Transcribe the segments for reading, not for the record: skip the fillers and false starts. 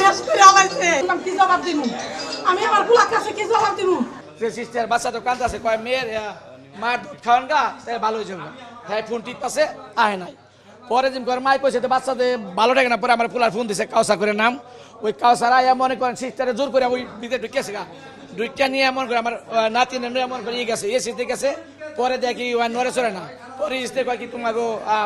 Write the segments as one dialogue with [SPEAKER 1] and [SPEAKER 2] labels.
[SPEAKER 1] শেষ করে আলাইছে কি জবাব দিব আমি আমার পুলার কাছে কি জবাব দিব
[SPEAKER 2] যে সিস্টার বাচ্চা তো কাঁদতেছে কয় মেয়ের মার দুধ খাওয়ান গা তাই ভালো হয়ে যাবে হ্যাঁ ফোন টিপতেছে আহে নাই পরে যেমন করে মাই কইছে বাচ্চাদের ভালো লাগে না পরে আমার পুলার ফোন দিছে কাউসা করে নাম ওই কাউসার আয়া মনে করেন সিস্টারে জোর করে ওই ভিতরে ঢুকেছে গা দুইটা নিয়ে এমন করে আমার নাতি এমন করে গেছে এসিতে গেছে পরে দেখি নড়ে চড়ে না পরে ইস্তে কয় কি তোমাকে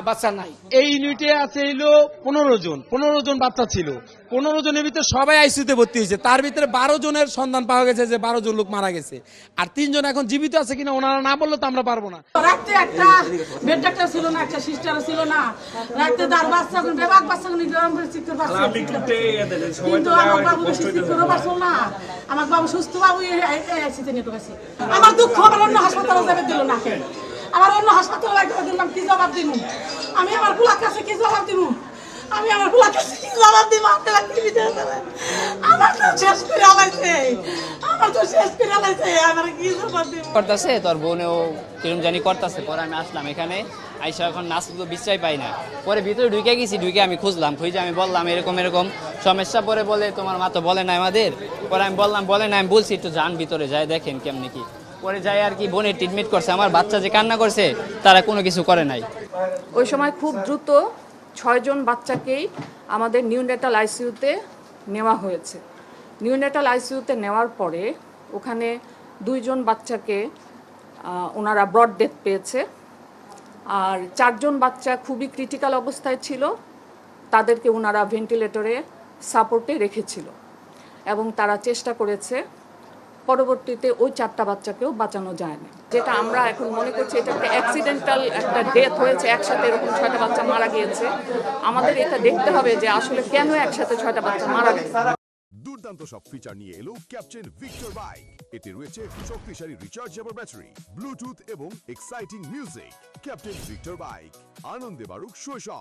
[SPEAKER 2] বাচ্চা নাই।
[SPEAKER 3] এই ইউনিটে আছে হইলো 15 জন বাচ্চা ছিল। 15 জনের ভিতরে সবাই আইসিইউতে ভর্তি হয়েছে, তার ভিতরে 12 জনের সন্ধান পাওয়া গেছে যে 12 জন লোক মারা গেছে, আর 3 জন এখন জীবিত আছে কিনা ওনারা না বললে তো আমরা পারবো না।
[SPEAKER 1] রাতে একটা বেড ডাক্তার ছিল না, একটা সিস্টার ছিল না, রাতে তার বাচ্চা কোন বেবাক বাচ্চা কোন গরম করে চিৎকার পাচ্ছে কিন্তু আমার বাবু চিৎকার পারছো না, আমার বাবু সুস্থ বাবু আইসিতে নিয়ে গেছে। আমার দুঃখ আমার অন্য হাসপাতালে যাবে দিল না, আমার অন্য হাসপাতালে লাগিয়ে দিলাম কি জবাব দিব আমি আমার পুলার কাছে কি জবাব দিব আমি আমার পুলার কাছে কি জবাব দিব আপনারা কি বিচার করেন আমার তো শেষ করে আলাইছে আমার তো শেষ করে আলাইছে আমার কি জবাব দিব
[SPEAKER 4] করতেছে তোর বোনেও কিরম জানি করতেছে। পরে আমি আসলাম এখানে আইসা এখন নাচ তো বিশ্বাস পাই না, পরে ভিতরে ঢুকে গেছি, ঢুকে আমি খুঁজলাম, খুঁজে আমি বললাম এরকম এরকম সমস্যা। পরে বলে তোমার মা তো বলে না আমাদের, পরে আমি বললাম বলে না, আমি বলছি একটু যান ভিতরে যায় দেখেন কেমনি কি। পরে যাই আর কি বোনের ট্রিটমেন্ট করছে, আমার বাচ্চা যে কান্না করছে তারা কোনো কিছু করে নাই।
[SPEAKER 5] ওই সময় খুব দ্রুত 6 জন বাচ্চাকেই আমাদের নিউনেটাল আইসিইউতে নেওয়া হয়েছে। নিউনেটাল আইসিইউতে নেওয়ার পরে ওখানে 2 জন বাচ্চাকে ওনারা ব্রড ডেথ পেয়েছে, আর 4 জন বাচ্চা খুবই ক্রিটিক্যাল অবস্থায় ছিল, তাদেরকে ওনারা ভেন্টিলেটরে সাপোর্টে রেখেছিল এবং তারা চেষ্টা করেছে। পরবর্তীতে ওই 4টা বাচ্চাকেও বাঁচানো যায়নি, যেটা আমরা এখন মনে করছি এটা একটা অ্যাক্সিডেন্টাল একটা ডেথ হয়েছে, একসাথে এরকম 6টা বাচ্চা মারা গিয়েছে। আমাদের এটা দেখতে হবে যে আসলে কেন একসাথে 6টা বাচ্চা মারা গেছে।
[SPEAKER 6] দুর্দান্ত সব ফিচার নিয়ে এলো ক্যাপ্টেন ভিক্টর বাইক। এতে রয়েছে শক্তিশালী রিচার্জেবল ব্যাটারি, ব্লুটুথ এবং exciting music. Captain Victor bike, আনন্দে বাড়ুক শৈশব।